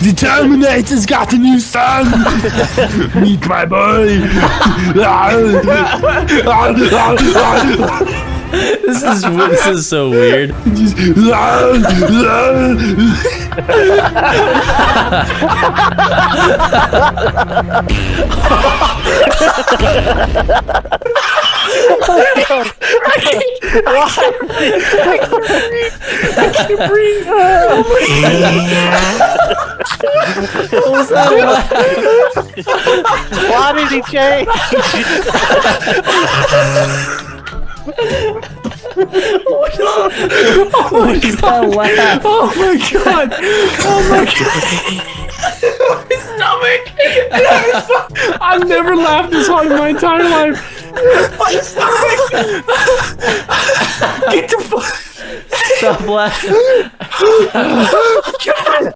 The Terminator's got a new son! Meet my boy! This is so weird. I can't breathe. What was that? Why did he change? What is that laugh? Oh my god! Oh my god! My stomach! I've never laughed this hard in my entire life! My stomach! Get the fuck! Stop laughing.